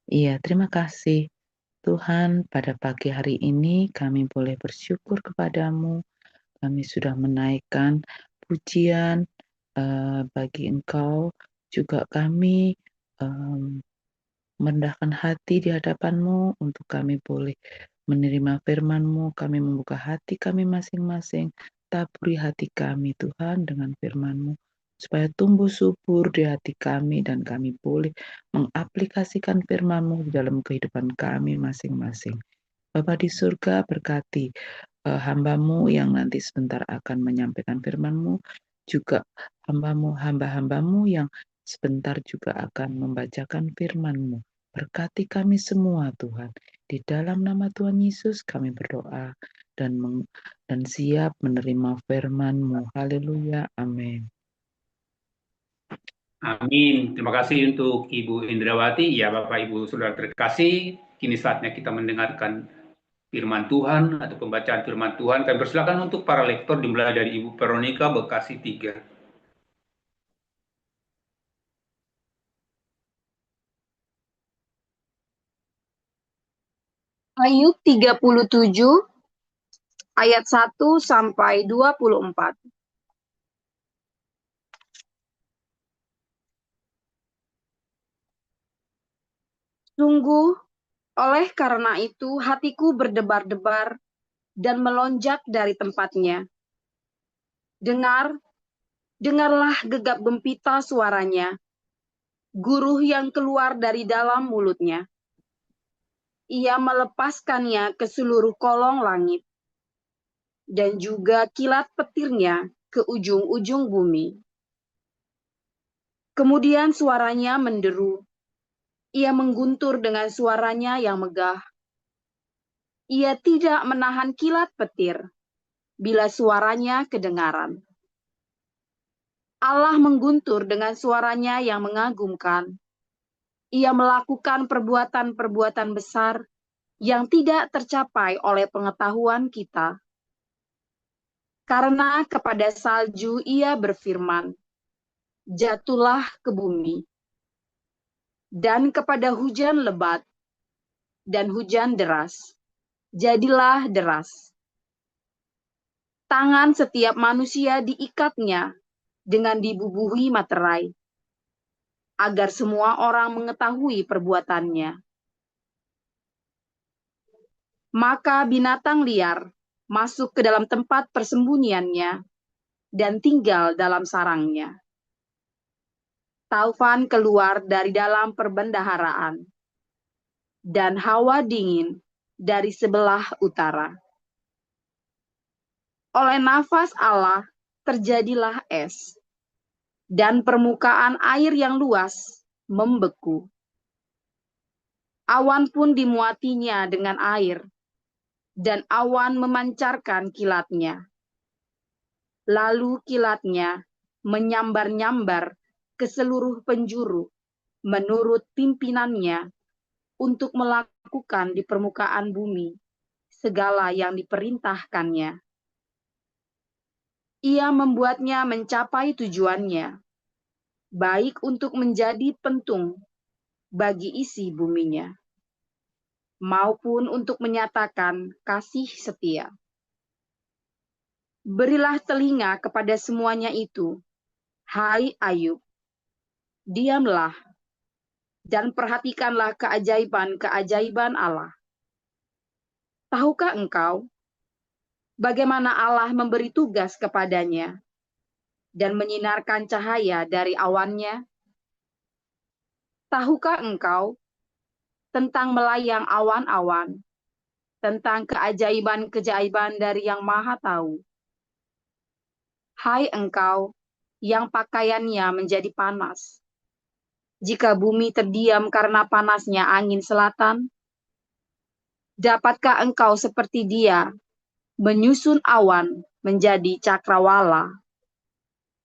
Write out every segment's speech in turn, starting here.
Iya, terima kasih. Tuhan, pada pagi hari ini kami boleh bersyukur kepadamu. Kami sudah menaikkan pujian bagi Engkau. Juga kami mmm, merendahkan hati di hadapan-Mu untuk kami boleh menerima firman-Mu. Kami membuka hati kami masing-masing. Taburi hati kami Tuhan dengan firman-Mu, supaya tumbuh subur di hati kami dan kami boleh mengaplikasikan firman-Mu di dalam kehidupan kami masing-masing. Bapa di surga, berkati hamba-Mu yang nanti sebentar akan menyampaikan firman-Mu, juga hamba-Mu yang sebentar juga akan membacakan firman-Mu. Berkati kami semua Tuhan. Di dalam nama Tuhan Yesus kami berdoa dan dan siap menerima firman-Mu. Haleluya. Amin. Amin. Terima kasih untuk Ibu Indrawati. Ya, Bapak Ibu Saudara terkasih, kini saatnya kita mendengarkan firman Tuhan atau pembacaan firman Tuhan. Kami persilakan untuk para lektor dimulai dari Ibu Veronica Bekasi 3. Ayub 37 ayat 1 sampai 24. Sungguh, oleh karena itu hatiku berdebar-debar dan melonjak dari tempatnya. Dengarlah gegap gempita suaranya, guruh yang keluar dari dalam mulutnya. Ia melepaskannya ke seluruh kolong langit, dan juga kilat petirnya ke ujung-ujung bumi. Kemudian suaranya menderu. Ia mengguntur dengan suaranya yang megah. Ia tidak menahan kilat petir bila suaranya kedengaran. Allah mengguntur dengan suaranya yang mengagumkan. Ia melakukan perbuatan-perbuatan besar yang tidak tercapai oleh pengetahuan kita. Karena kepada salju ia berfirman, jatuhlah ke bumi. Dan kepada hujan lebat dan hujan deras, jadilah deras. Tangan setiap manusia diikatnya dengan dibubuhi materai, agar semua orang mengetahui perbuatannya. Maka binatang liar masuk ke dalam tempat persembunyiannya dan tinggal dalam sarangnya. Taufan keluar dari dalam perbendaharaan, dan hawa dingin dari sebelah utara. Oleh nafas Allah terjadilah es, dan permukaan air yang luas membeku. Awan pun dimuatinya dengan air, dan awan memancarkan kilatnya. Lalu kilatnya menyambar-nyambar ke seluruh penjuru menurut pimpinannya untuk melakukan di permukaan bumi segala yang diperintahkannya. Ia membuatnya mencapai tujuannya, baik untuk menjadi pentung bagi isi buminya, maupun untuk menyatakan kasih setia. Berilah telinga kepada semuanya itu, hai Ayub. Diamlah dan perhatikanlah keajaiban-keajaiban Allah. Tahukah engkau bagaimana Allah memberi tugas kepadanya dan menyinarkan cahaya dari awannya? Tahukah engkau tentang melayang awan-awan, tentang keajaiban-keajaiban dari Yang Maha Tahu? Hai engkau yang pakaiannya menjadi panas, jika bumi terdiam karena panasnya angin selatan, dapatkah engkau seperti dia menyusun awan menjadi cakrawala,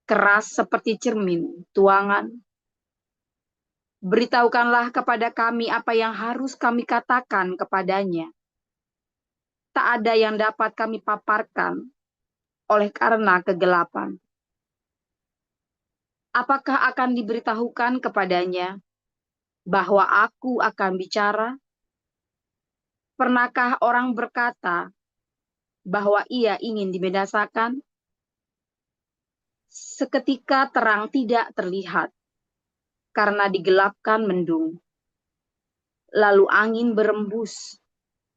keras seperti cermin tuangan? Beritahukanlah kepada kami apa yang harus kami katakan kepadanya. Tak ada yang dapat kami paparkan oleh karena kegelapan. Apakah akan diberitahukan kepadanya bahwa aku akan bicara? Pernahkah orang berkata bahwa ia ingin dibinasakan? Seketika terang tidak terlihat, karena digelapkan mendung. Lalu angin berembus,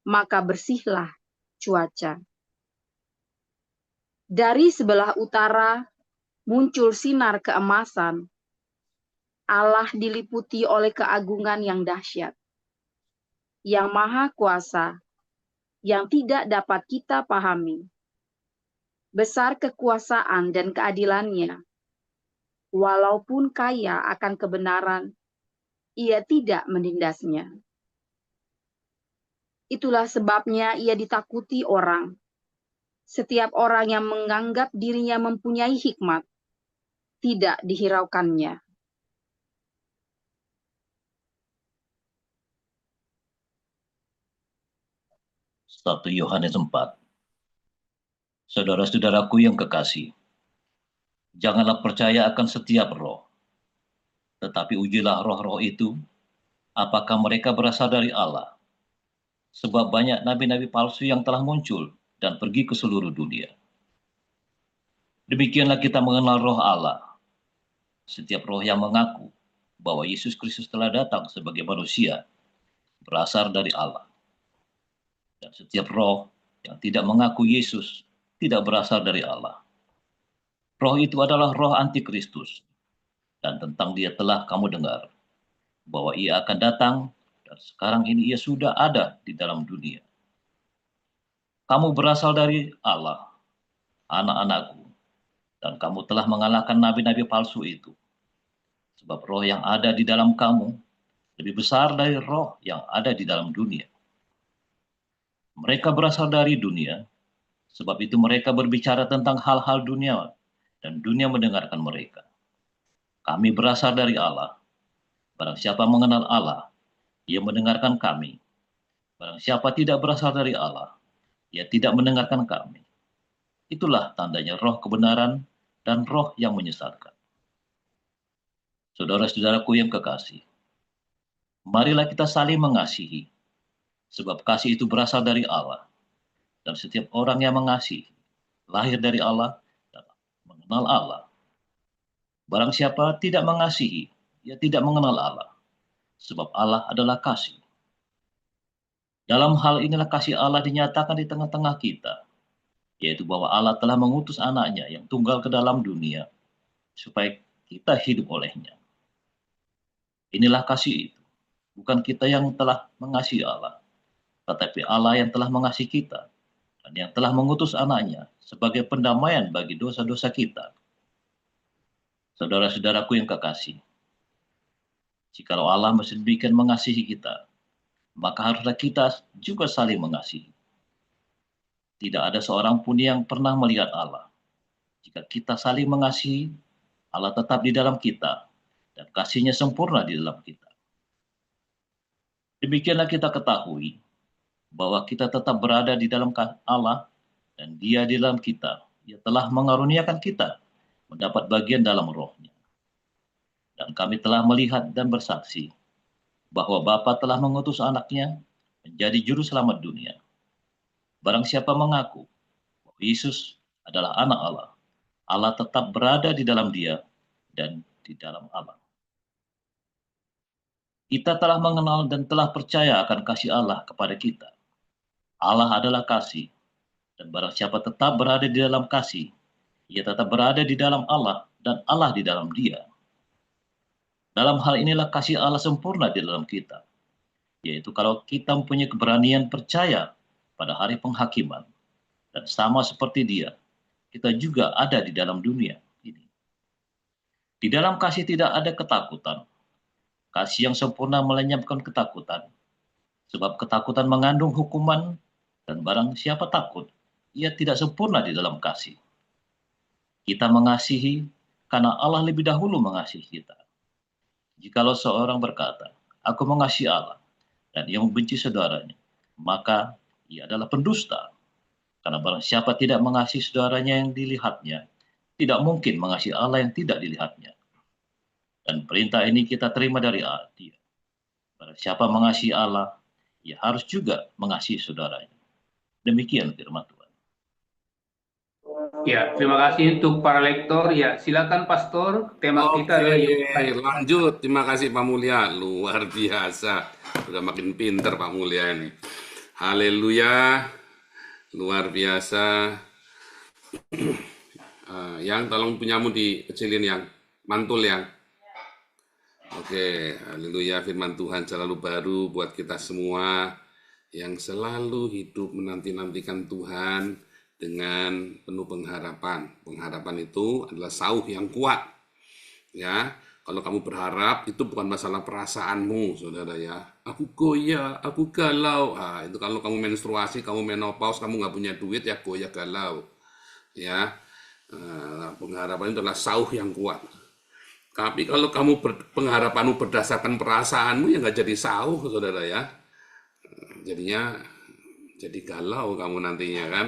maka bersihlah cuaca. Dari sebelah utara muncul sinar keemasan. Allah diliputi oleh keagungan yang dahsyat, yang maha kuasa, yang tidak dapat kita pahami. Besar kekuasaan dan keadilannya. Walaupun kaya akan kebenaran, ia tidak menindasnya. Itulah sebabnya ia ditakuti orang. Setiap orang yang menganggap dirinya mempunyai hikmat, tidak dihiraukannya. 1 Yohanes 4. Saudara-saudaraku yang kekasih, janganlah percaya akan setiap roh, tetapi ujilah roh-roh itu, apakah mereka berasal dari Allah. Sebab banyak nabi-nabi palsu yang telah muncul dan pergi ke seluruh dunia. Demikianlah kita mengenal roh Allah. Setiap roh yang mengaku bahwa Yesus Kristus telah datang sebagai manusia berasal dari Allah. Dan setiap roh yang tidak mengaku Yesus tidak berasal dari Allah. Roh itu adalah roh antikristus, dan tentang dia telah kamu dengar bahwa ia akan datang, dan sekarang ini ia sudah ada di dalam dunia. Kamu berasal dari Allah, anak-anakku, dan kamu telah mengalahkan nabi-nabi palsu itu. Sebab roh yang ada di dalam kamu lebih besar dari roh yang ada di dalam dunia. Mereka berasal dari dunia, sebab itu mereka berbicara tentang hal-hal dunia, dan dunia mendengarkan mereka. Kami berasal dari Allah. Barang siapa mengenal Allah, ia mendengarkan kami. Barang siapa tidak berasal dari Allah, ia tidak mendengarkan kami. Itulah tandanya roh kebenaran dan roh yang menyesatkan. Saudara-saudaraku yang kekasih, marilah kita saling mengasihi, sebab kasih itu berasal dari Allah. Dan setiap orang yang mengasihi, lahir dari Allah dan mengenal Allah. Barang siapa tidak mengasihi, ia tidak mengenal Allah, sebab Allah adalah kasih. Dalam hal inilah kasih Allah dinyatakan di tengah-tengah kita, yaitu bahwa Allah telah mengutus anaknya yang tunggal ke dalam dunia, supaya kita hidup olehnya. Inilah kasih itu, bukan kita yang telah mengasihi Allah, tetapi Allah yang telah mengasihi kita, dan yang telah mengutus anaknya sebagai pendamaian bagi dosa-dosa kita. Saudara-saudaraku yang kekasih, jikalau Allah masih demikian mengasihi kita, maka haruslah kita juga saling mengasihi. Tidak ada seorang pun yang pernah melihat Allah. Jika kita saling mengasihi, Allah tetap di dalam kita, dan kasih-Nya sempurna di dalam kita. Demikianlah kita ketahui bahwa kita tetap berada di dalam Allah, dan Dia di dalam kita. Ia telah mengaruniakan kita mendapat bagian dalam roh-Nya. Dan kami telah melihat dan bersaksi bahwa Bapa telah mengutus anaknya menjadi juru selamat dunia. Barang siapa mengaku bahwa Yesus adalah anak Allah, Allah tetap berada di dalam dia dan di dalam Allah. Kita telah mengenal dan telah percaya akan kasih Allah kepada kita. Allah adalah kasih, dan barang siapa tetap berada di dalam kasih, ia tetap berada di dalam Allah dan Allah di dalam dia. Dalam hal inilah kasih Allah sempurna di dalam kita, yaitu kalau kita mempunyai keberanian percaya pada hari penghakiman, dan sama seperti dia, kita juga ada di dalam dunia ini. Di dalam kasih tidak ada ketakutan. Kasih yang sempurna melenyapkan ketakutan, sebab ketakutan mengandung hukuman, dan barang siapa takut, ia tidak sempurna di dalam kasih. Kita mengasihi karena Allah lebih dahulu mengasihi kita. Jikalau seorang berkata, aku mengasihi Allah, dan ia membenci saudaranya, maka ia adalah pendusta. Karena barang siapa tidak mengasihi saudaranya yang dilihatnya, tidak mungkin mengasihi Allah yang tidak dilihatnya. Dan perintah ini kita terima dari Dia. Barang siapa mengasihi Allah, ia harus juga mengasihi saudaranya. Demikian firman Tuhan. Ya, terima kasih untuk para lektor. Ya, silakan Pastor. Tema kita adalah lanjut. Terima kasih Pak Mulya. Luar biasa. Sudah makin pinter Pak Mulya ini. Haleluya. Luar biasa. Yang tolong punyamu dikecilin yang mantul yang. Oke, haleluya, firman Tuhan selalu baru buat kita semua yang selalu hidup menanti-nantikan Tuhan dengan penuh pengharapan. Pengharapan itu adalah sauh yang kuat. Ya, kalau kamu berharap itu bukan masalah perasaanmu, saudara ya. Aku goyah, aku galau. Itu kalau kamu menstruasi, kamu menopause, kamu nggak punya duit ya goyah galau. Ya, pengharapan itu adalah sauh yang kuat. Tapi kalau kamu pengharapanmu berdasarkan perasaanmu ya nggak jadi sauh, saudara ya. Jadinya jadi galau kamu nantinya kan.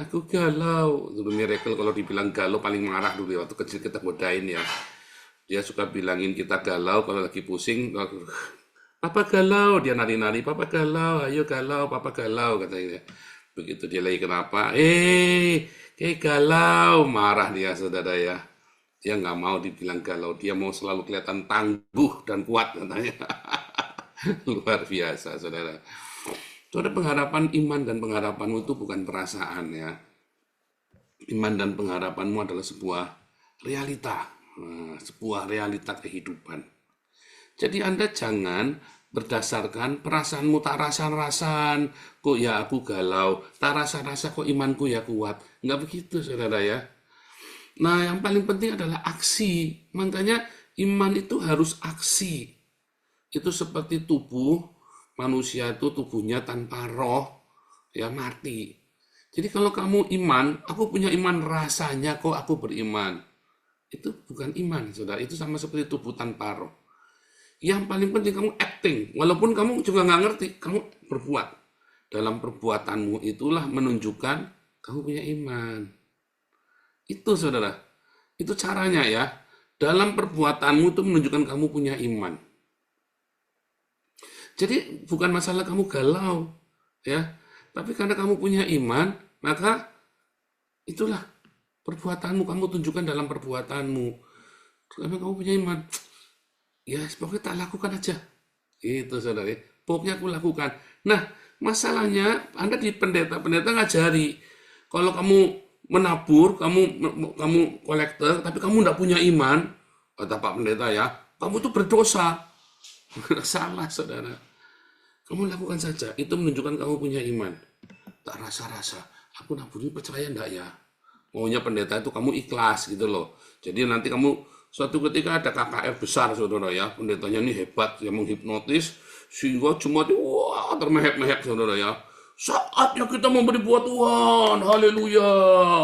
Aku galau. Dulu Miracle kalau dibilang galau paling marah dulu waktu kecil kita godain ya. Dia suka bilangin kita galau kalau lagi pusing. Papa galau, dia nari-nari. Papa galau, ayo galau, papa galau katanya. Begitu dia lagi kenapa? Kayak galau, marah dia saudara ya. Dia nggak mau dibilang galau, dia mau selalu kelihatan tangguh dan kuat katanya. Luar biasa, saudara. Itu ada pengharapan iman dan pengharapanmu itu bukan perasaan ya. Iman dan pengharapanmu adalah sebuah realita, sebuah realita kehidupan. Jadi Anda jangan berdasarkan perasaanmu tak rasan-rasan, kok ya aku galau, tak rasa-rasa kok imanku ya kuat. Nggak begitu, saudara ya. Nah, yang paling penting adalah aksi. Makanya iman itu harus aksi. Itu seperti tubuh manusia itu tubuhnya tanpa roh, ya mati. Jadi kalau kamu iman, aku punya iman rasanya kok aku beriman. Itu bukan iman, saudara. Itu sama seperti tubuh tanpa roh. Yang paling penting kamu acting. Walaupun kamu juga nggak ngerti, kamu berbuat. Dalam perbuatanmu itulah menunjukkan kamu punya iman. Itu saudara, itu caranya ya. Dalam perbuatanmu itu menunjukkan kamu punya iman. Jadi bukan masalah kamu galau, ya. Tapi karena kamu punya iman, maka itulah perbuatanmu, kamu tunjukkan dalam perbuatanmu. Karena kamu punya iman, ya pokoknya tak lakukan aja. Itu saudara, pokoknya aku lakukan. Nah, masalahnya Anda di pendeta ngajari, kalau kamu menabur, kamu kolektor, tapi kamu tidak punya iman, kata Pak Pendeta ya, kamu itu berdosa. Salah, saudara. Kamu lakukan saja, itu menunjukkan kamu punya iman. Tak rasa-rasa, aku naburnya percaya enggak ya? Maunya pendeta itu kamu ikhlas gitu loh. Jadi nanti kamu suatu ketika ada KKR besar, saudara ya, pendetanya ini hebat, yang menghipnotis, sehingga cuma wah termehek-mehek, saudara ya. Saatnya kita memberi buat Tuhan, haleluya,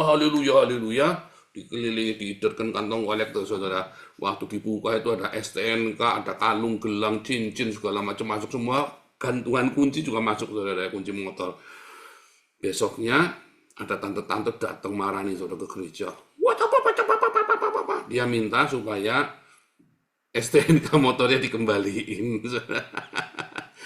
haleluya, haleluya. Dikelilingi, diidarkan kantong kolektor, saudara. Waktu dibuka itu ada STNK, ada kalung, gelang, cincin, segala macam masuk semua. Gantungan kunci juga masuk, saudara, kunci motor. Besoknya ada tante-tante datang marah nih, saudara, ke gereja. Dia minta supaya STNK motornya dikembaliin.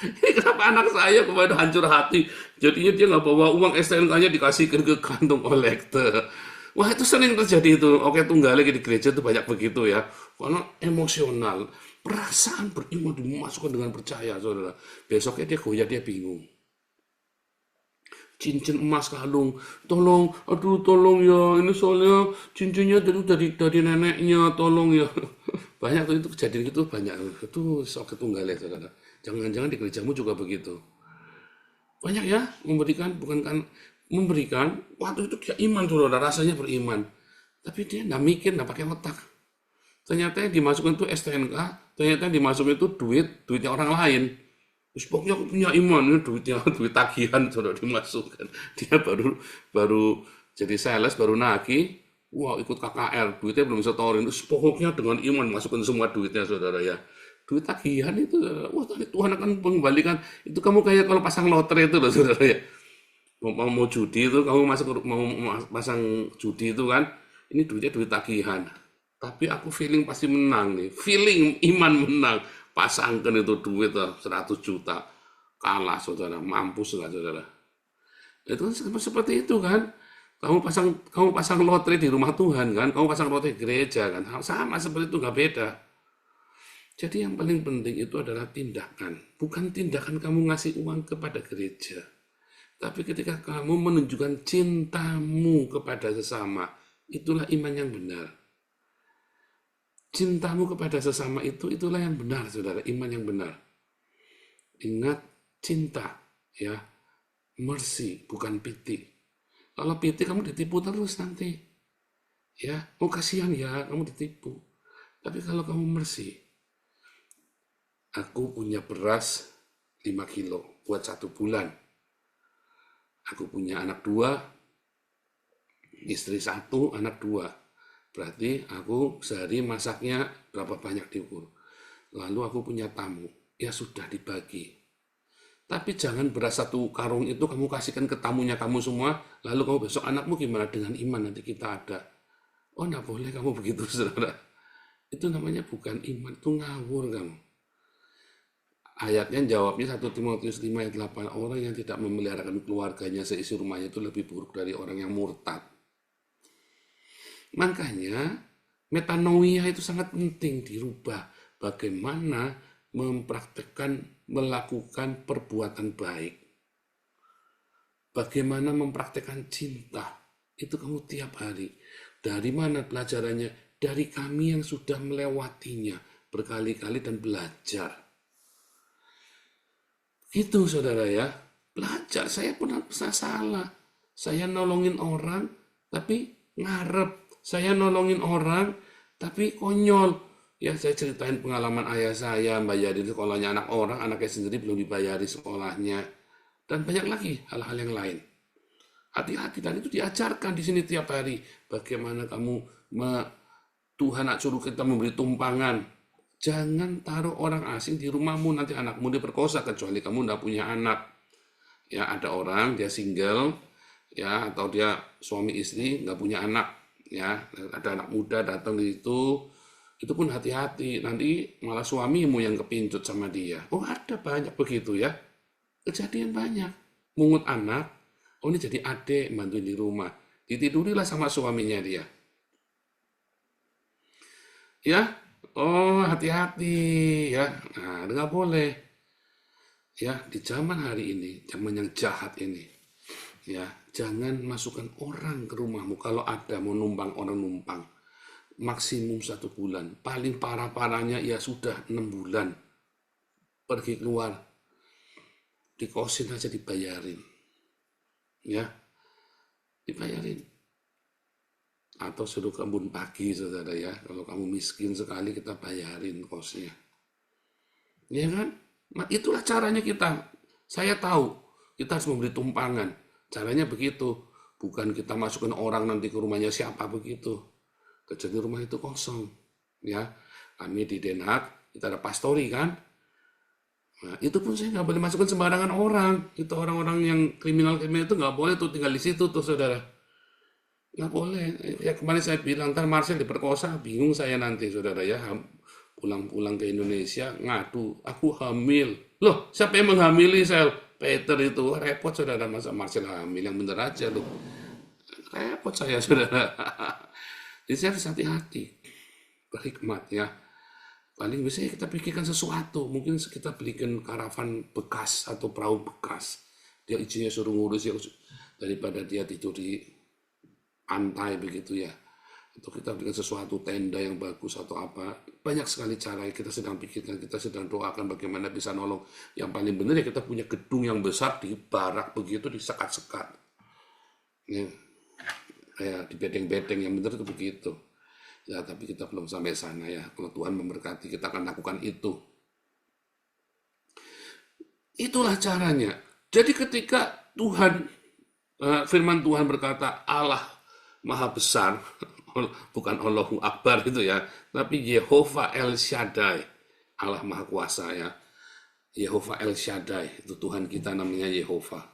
Ini kenapa anak saya kepada hancur hati, jadinya dia nggak bawa uang STNK-nya dikasihkan ke kantong kolektor. Wah, itu sering terjadi itu. Oke, tunggal lagi di gereja itu banyak begitu ya. Karena emosional, perasaan beriman dimasukkan dengan percaya, saudara. Besoknya dia goyah, dia bingung. Cincin emas kalung, tolong, aduh tolong ya, ini soalnya cincinnya dari neneknya, tolong ya. Banyak tuh itu kejadian itu banyak. Itu sok ketunggal ya, saudara. Jangan-jangan di gerejamu juga begitu. Banyak ya memberikan, bukan kan memberikan, waktu itu dia iman, saudara, rasanya beriman. Tapi dia nggak mikir, nggak pakai otak. Ternyata yang dimasukkan itu STNK, ternyata yang dimasukkan itu duitnya orang lain. Terus pokoknya aku punya iman, ini duit tagihan, saudara, dimasukkan. Dia baru jadi sales, baru nagih, wah ikut KKR, duitnya belum setorin. Terus pokoknya dengan iman masukkan semua duitnya, saudara ya. Duit tagihan itu, wah Tuhan akan mengembalikan. Itu kamu kayak kalau pasang lotre itu loh, saudara ya. Mau judi itu, kamu mau pasang judi itu kan, ini duitnya duit tagihan. Tapi aku feeling pasti menang nih, feeling iman menang. pasangkan itu duit 100 juta, kalah saudara, mampus lah saudara. Itu kan seperti itu kan. Kamu pasang lotre di rumah Tuhan kan, kamu pasang lotre di gereja kan, sama seperti itu, nggak beda. Jadi yang paling penting itu adalah tindakan, bukan tindakan kamu ngasih uang kepada gereja, tapi ketika kamu menunjukkan cintamu kepada sesama, itulah iman yang benar. Cintamu kepada sesama itulah yang benar, saudara, iman yang benar. Ingat, cinta, ya, mercy, bukan pity. Kalau pity kamu ditipu terus nanti, ya, kasihan ya kamu ditipu. Tapi kalau kamu mercy, aku punya beras 5 kilo buat 1 bulan. Aku punya anak 2, istri 1, anak 2. Berarti aku sehari masaknya berapa banyak diukur. Lalu aku punya tamu, ya sudah dibagi. Tapi jangan beras 1 karung itu kamu kasihkan ke tamunya kamu semua, lalu kamu besok anakmu gimana dengan iman nanti kita ada. Oh, enggak boleh kamu begitu, saudara. Itu namanya bukan iman, itu ngawur kamu. Ayatnya jawabnya 1 Timotius 5 ayat 8, orang yang tidak memeliharakan keluarganya seisi rumahnya itu lebih buruk dari orang yang murtad. Makanya metanoia itu sangat penting dirubah. Bagaimana melakukan perbuatan baik. Bagaimana mempraktekkan cinta. Itu kamu tiap hari. Dari mana pelajarannya? Dari kami yang sudah melewatinya berkali-kali dan belajar. Itu saudara ya. Belajar, saya pernah salah. Saya nolongin orang, tapi ngarep. Saya nolongin orang, tapi konyol. Ya, saya ceritain pengalaman ayah saya, bayarin sekolahnya anak orang, anaknya sendiri belum dibayari sekolahnya. Dan banyak lagi hal-hal yang lain. Hati-hati, dan itu diajarkan di sini tiap hari. Bagaimana kamu, Tuhan suruh kita memberi tumpangan. Jangan taruh orang asing di rumahmu, nanti anakmu diperkosa, kecuali kamu tidak punya anak. Ya, ada orang, dia single, ya, atau dia suami istri, nggak punya anak. Ya, ada anak muda datang di itu pun hati-hati, nanti malah suamimu yang kepincut sama dia. Oh, ada banyak begitu ya, kejadian banyak. Mungut anak, oh ini jadi adik bantuin di rumah, ditidurilah sama suaminya dia. Ya, oh hati-hati ya, nah nggak boleh. Ya, di zaman hari ini, zaman yang jahat ini, ya jangan masukkan orang ke rumahmu. Kalau ada mau numpang, orang numpang. Maksimum 1 bulan, paling parah-parahnya ya sudah 6 bulan pergi keluar, dikosin aja dibayarin, ya dibayarin, atau suruh kebun pagi saudara ya, kalau kamu miskin sekali kita bayarin kosnya, ya kan? Nah, itulah caranya kita. Saya tahu kita harus memberi tumpangan, caranya begitu, bukan kita masukkan orang nanti ke rumahnya siapa begitu. Kecuali rumah itu kosong, ya. Kami di Den Haag, kita ada pastori kan. Nah, itu pun saya nggak boleh masukkan sembarangan orang. Itu orang-orang yang kriminal-kriminal itu nggak boleh tuh tinggal di situ tuh saudara. Nggak boleh. Ya kemarin saya bilang, ntar Marcel diperkosa, bingung saya nanti saudara ya. Pulang-pulang ke Indonesia, ngadu, aku hamil. Loh, siapa yang menghamili sel? Peter itu, repot saudara, masa Marcel hamil, yang bener aja loh. Repot saya saudara. Jadi saya harus hati-hati, berhikmat ya. Paling biasanya kita pikirkan sesuatu, mungkin kita belikan karavan bekas atau perahu bekas. Dia izinnya suruh ngurus ya, daripada dia tidur di pantai begitu ya. Atau kita berikan sesuatu, tenda yang bagus atau apa. Banyak sekali cara yang kita sedang pikirkan, kita sedang doakan bagaimana bisa nolong. Yang paling benar ya kita punya gedung yang besar di barak begitu, disekat-sekat. Ya. Kayak di bedeng-bedeng yang benar itu begitu. Ya, tapi kita belum sampai sana ya. Kalau Tuhan memberkati, kita akan lakukan itu. Itulah caranya. Jadi ketika Tuhan, firman Tuhan berkata, Allah Maha Besar, bukan Allahu Akbar itu ya, tapi Yehovah El Shaddai, Allah Maha Kuasa ya. Yehovah El Shaddai, itu Tuhan kita namanya Yehovah.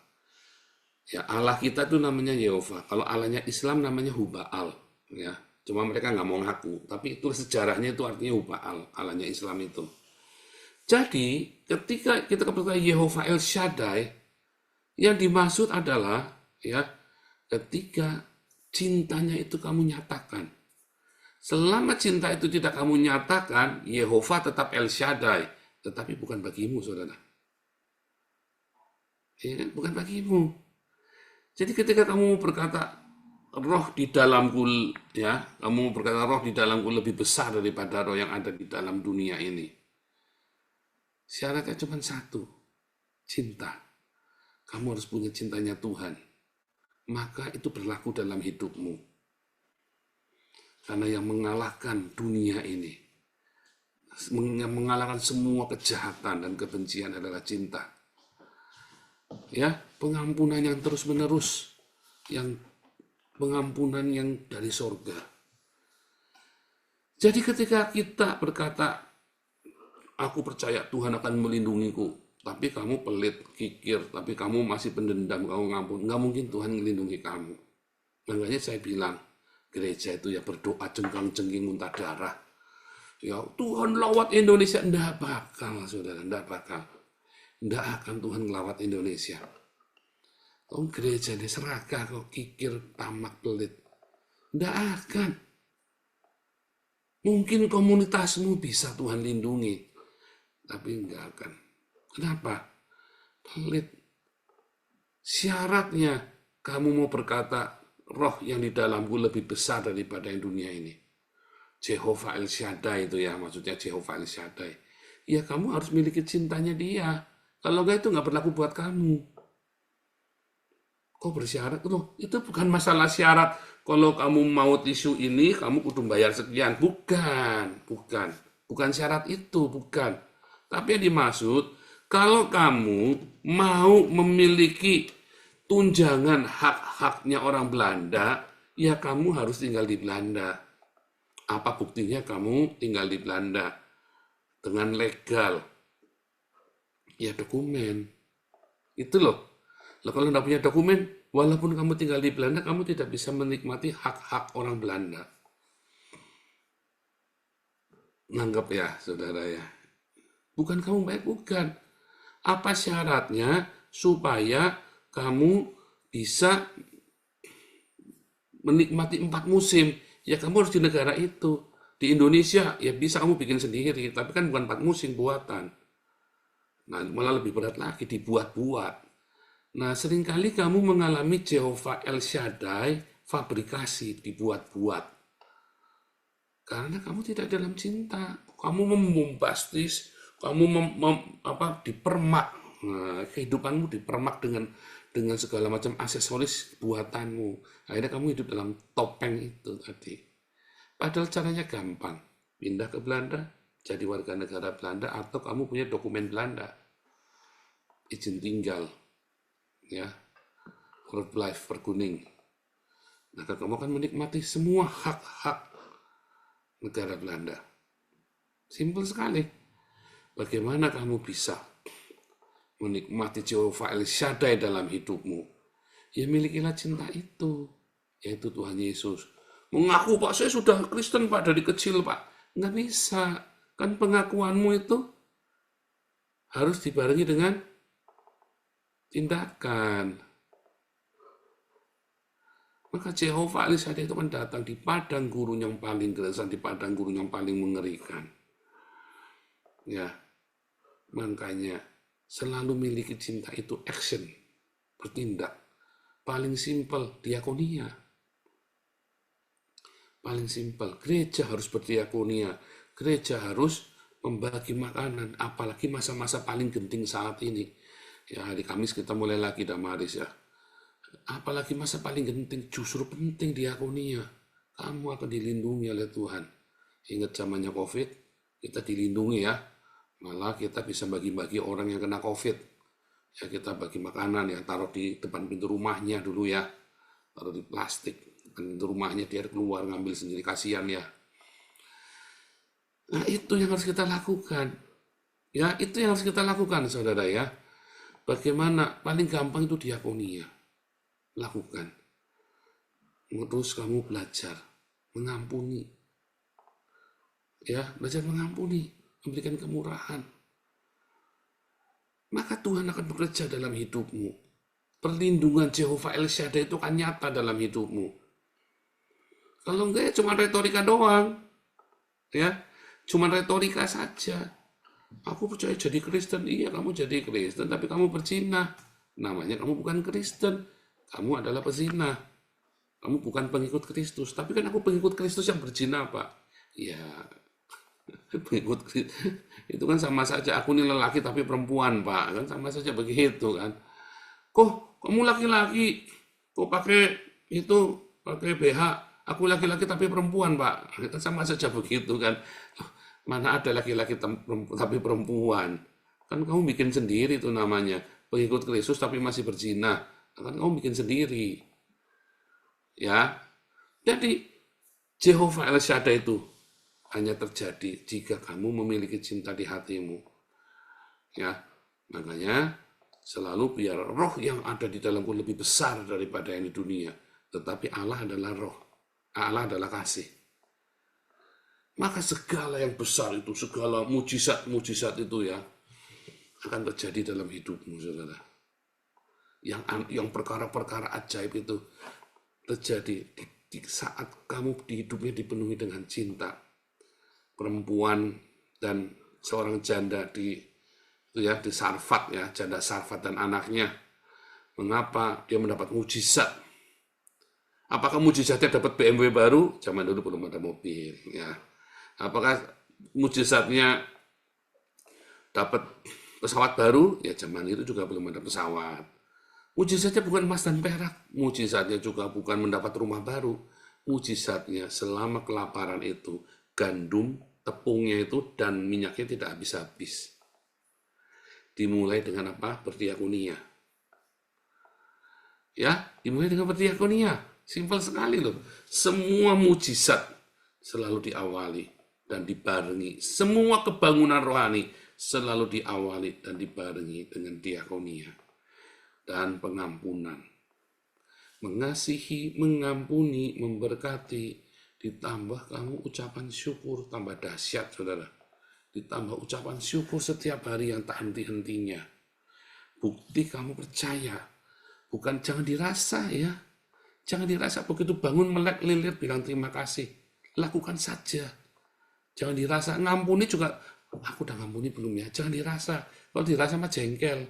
Ya, Allah kita itu namanya Yehovah. Kalau Allahnya Islam namanya Huba'al. Ya, cuma mereka nggak mau ngaku. Tapi itu sejarahnya itu artinya Huba'al. Allahnya Islam itu. Jadi, ketika kita berkata Yehova El Shaddai, yang dimaksud adalah ya ketika cintanya itu kamu nyatakan. Selama cinta itu tidak kamu nyatakan, Yehova tetap El Shaddai, tetapi bukan bagimu, saudara. Ya kan? Bukan bagimu. Jadi ketika kamu berkata roh di dalamku, ya, kamu berkata roh di dalamku lebih besar daripada roh yang ada di dalam dunia ini. Syaratnya cuma satu, cinta. Kamu harus punya cintanya Tuhan. Maka itu berlaku dalam hidupmu. Karena yang mengalahkan dunia ini, yang mengalahkan semua kejahatan dan kebencian adalah cinta. Ya, pengampunan yang terus-menerus, yang pengampunan yang dari sorga. Jadi ketika kita berkata, aku percaya Tuhan akan melindungiku, tapi kamu pelit, kikir, tapi kamu masih pendendam, kamu ngampun, nggak mungkin Tuhan melindungi kamu. Makanya saya bilang, gereja itu ya berdoa cengkang-cengking muntah darah. Ya Tuhan lawat Indonesia, enggak bakal, saudara, enggak bakal. Enggak akan Tuhan ngelawat Indonesia. Kau gereja ini serakah, kau kikir, tamak, pelit. Enggak akan. Mungkin komunitasmu bisa Tuhan lindungi, tapi enggak akan. Kenapa? Pelit. Syaratnya kamu mau berkata, roh yang di dalamku lebih besar daripada yang dunia ini. Jehovah El Shaddai itu ya, maksudnya Jehovah El Shaddai. Ya kamu harus miliki cintanya dia. Kalau enggak itu enggak berlaku buat kamu. Kok bersyarat? Loh, itu bukan masalah syarat. Kalau kamu mau tisu ini, kamu kudu bayar sekian. Bukan syarat itu, bukan. Tapi yang dimaksud, kalau kamu mau memiliki tunjangan hak-haknya orang Belanda, ya kamu harus tinggal di Belanda. Apa buktinya kamu tinggal di Belanda? Dengan legal. Ya dokumen. Itu loh. Loh, kalau tidak punya dokumen, walaupun kamu tinggal di Belanda, kamu tidak bisa menikmati hak-hak orang Belanda. Nanggap ya, saudara ya. Bukan kamu baik, bukan. Apa syaratnya supaya kamu bisa menikmati 4 musim? Ya kamu harus di negara itu. Di Indonesia, ya bisa kamu bikin sendiri, tapi kan bukan 4 musim buatan. Nah, malah lebih berat lagi, dibuat-buat. Nah, seringkali kamu mengalami Jehovah El Shaddai, fabrikasi, dibuat-buat. Karena kamu tidak dalam cinta. Kamu membombastis, kamu dipermak. Nah, kehidupanmu dipermak dengan segala macam aksesoris buatanmu. Akhirnya kamu hidup dalam topeng itu tadi. Padahal caranya gampang. Pindah ke Belanda, jadi warga negara Belanda, atau kamu punya dokumen Belanda. Izin tinggal. Ya, road life berkuning. Maka kamu akan menikmati semua hak-hak negara Belanda. Simpel sekali. Bagaimana kamu bisa menikmati Jehovah El Shaddai dalam hidupmu? Ya milikilah cinta itu, yaitu Tuhan Yesus. Mengaku, Pak, saya sudah Kristen, Pak, dari kecil, Pak. Nggak bisa. Kan pengakuanmu itu harus dibarengi dengan tindakan. Maka Jehovah El Shaddai itu kan datang di padang gurun yang paling gersang, di padang gurun yang paling mengerikan. Ya, makanya selalu miliki cinta itu action, bertindak. Paling simpel, diakonia. Paling simpel, gereja harus berdiakonia. Gereja harus membagi makanan, apalagi masa-masa paling genting saat ini. Ya, hari Kamis kita mulai lagi Damaris ya. Apalagi masa paling genting, justru penting diakonia. Kamu akan dilindungi oleh Tuhan. Ingat zamannya COVID, kita dilindungi ya. Malah kita bisa bagi-bagi orang yang kena COVID. Ya kita bagi makanan ya, taruh di depan pintu rumahnya dulu ya. Taruh di plastik. Depan pintu rumahnya, dia keluar ngambil sendiri, kasihan ya. Nah itu yang harus kita lakukan. Ya itu yang harus kita lakukan saudara ya. Bagaimana? Paling gampang itu diakonia. Lakukan. Terus kamu belajar mengampuni. Ya, belajar mengampuni, memberikan kemurahan. maka Tuhan akan bekerja dalam hidupmu. Perlindungan Jehovah El Shaddai itu kan nyata dalam hidupmu. Kalau enggak ya cuma retorika doang. Ya, cuma retorika saja. Aku percaya jadi Kristen, iya kamu jadi Kristen, tapi kamu berzina. Namanya kamu bukan Kristen, kamu adalah pezina. Kamu bukan pengikut Kristus, tapi kan aku pengikut Kristus yang berzina, Pak. Ya, pengikut itu kan sama saja. Aku ini lelaki tapi perempuan, Pak. Kan sama saja begitu kan. Kok kamu laki-laki, kok pakai BH? Aku laki-laki tapi perempuan, Pak. Kan sama saja begitu kan. Mana ada laki-laki tapi perempuan? Kan kamu bikin sendiri itu namanya. Pengikut Kristus tapi masih berzina. Kan kamu bikin sendiri. Ya. Jadi Jehovah El Shaddai itu hanya terjadi jika kamu memiliki cinta di hatimu. Ya. Makanya selalu biar roh yang ada di dalamku lebih besar daripada yang di dunia. Tetapi Allah adalah roh. Allah adalah kasih. Maka segala yang besar itu, segala mujizat-mujizat itu ya, akan terjadi dalam hidupmu, saudara. Yang perkara-perkara ajaib itu terjadi di saat kamu di hidupnya dipenuhi dengan cinta. Perempuan dan seorang janda di Sarfat ya, janda Sarfat dan anaknya. Mengapa dia mendapat mujizat? Apakah mujizatnya dapat BMW baru? Zaman dulu belum ada mobil ya. Apakah mujizatnya dapat pesawat baru? Ya zaman itu juga belum ada pesawat. Mujizatnya bukan emas dan perak. Mujizatnya juga bukan mendapat rumah baru. Mujizatnya selama kelaparan itu, gandum, tepungnya itu, dan minyaknya tidak habis-habis. Dimulai dengan apa? Berdiakonia. Ya, dimulai dengan berdiakonia. Simpel sekali loh. Semua mujizat selalu diawali dan dibarengi. Semua kebangunan rohani selalu diawali dan dibarengi dengan diakonia dan pengampunan. Mengasihi, mengampuni, memberkati, ditambah kamu ucapan syukur, tambah dahsyat, saudara. Ditambah ucapan syukur setiap hari yang tak henti-hentinya. Bukti kamu percaya. Bukan jangan dirasa ya. Jangan dirasa begitu bangun melek lilir bilang terima kasih. Lakukan saja. Jangan dirasa. Ngampuni juga. Aku udah ngampuni belum ya? Jangan dirasa. Kalau dirasa mah jengkel.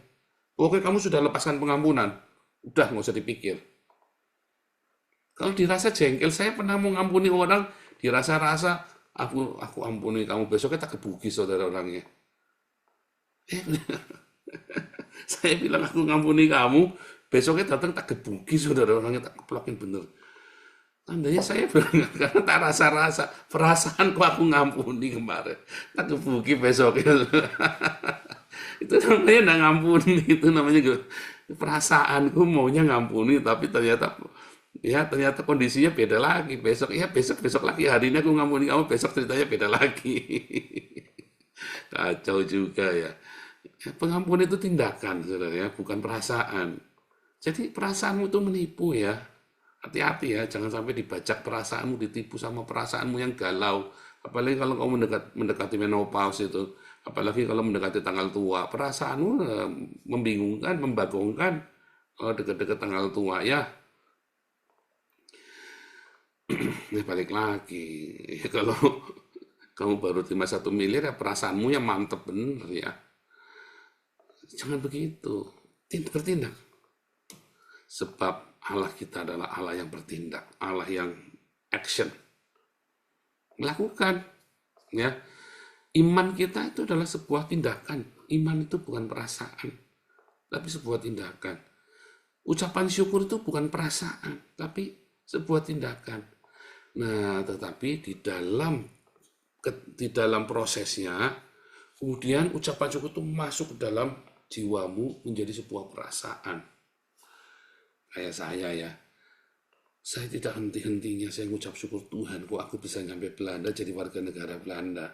Oke kamu sudah lepaskan pengampunan. Udah nggak usah dipikir. Kalau dirasa jengkel. Saya pernah mau ngampuni orang. Dirasa-rasa. Aku ampuni kamu. Besoknya tak kebuki saudara orangnya. Saya bilang aku ngampuni kamu. Besoknya datang tak gebuki saudara orangnya, tak keplokin bener. Tandanya saya berengat karena tak rasa-rasa. Perasaan kok aku ngampuni kemarin. Tak gebuki besoknya. Itu namanya nggak ngampuni. Itu namanya perasaanku maunya ngampuni. Tapi ternyata kondisinya beda lagi. Besok lagi. Hari ini aku ngampuni kamu, besok ceritanya beda lagi. Kacau juga ya. Pengampunan itu tindakan, saudara ya, bukan perasaan. Jadi perasaanmu itu menipu ya. Hati-hati ya, jangan sampai dibajak perasaanmu, ditipu sama perasaanmu yang galau. Apalagi kalau kamu mendekati menopause itu. Apalagi kalau mendekati tanggal tua. Perasaanmu membingungkan, membagongkan. Kalau dekat-dekat tanggal tua ya. Ini balik lagi. Kalau kamu baru terima 1 miliar ya perasaanmu yang mantep bener ya. Jangan begitu. Bertindak. Sebab Allah kita adalah Allah yang bertindak, Allah yang action. Melakukan. Ya. Iman kita itu adalah sebuah tindakan. Iman itu bukan perasaan, tapi sebuah tindakan. Ucapan syukur itu bukan perasaan, tapi sebuah tindakan. Nah, tetapi di dalam prosesnya, kemudian ucapan syukur itu masuk ke dalam jiwamu menjadi sebuah perasaan. Kayak saya ya, saya tidak henti-hentinya saya mengucap syukur Tuhan, kok aku bisa nyampe Belanda jadi warga negara Belanda.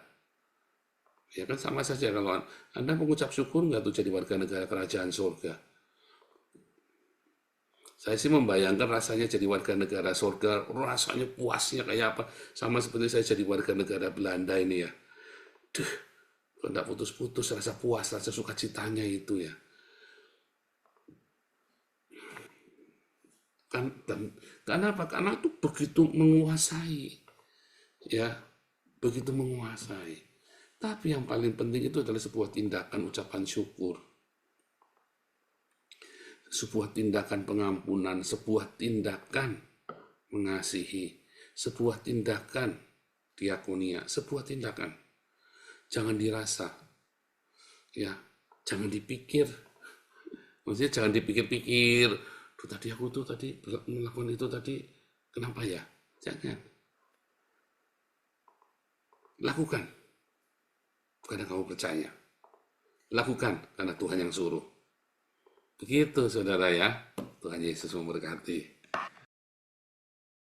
Ya kan sama saja kalau Anda mengucap syukur nggak tuh jadi warga negara kerajaan surga. Saya sih membayangkan rasanya jadi warga negara surga, rasanya puasnya kayak apa. Sama seperti saya jadi warga negara Belanda ini ya. Duh, Kalau tidak putus-putus, rasa puas, rasa sukacitanya itu ya. Kenapa? Karena itu begitu menguasai. Ya, begitu menguasai. Tapi yang paling penting itu adalah sebuah tindakan ucapan syukur. Sebuah tindakan pengampunan, sebuah tindakan mengasihi, sebuah tindakan diakonia, sebuah tindakan. Jangan dirasa, ya, jangan dipikir. Maksudnya jangan dipikir-pikir, tadi aku tuh tadi melakukan itu tadi, kenapa ya? Jangan. Lakukan, karena kamu percaya. Lakukan, karena Tuhan yang suruh. Begitu saudara ya, Tuhan Yesus memberkati.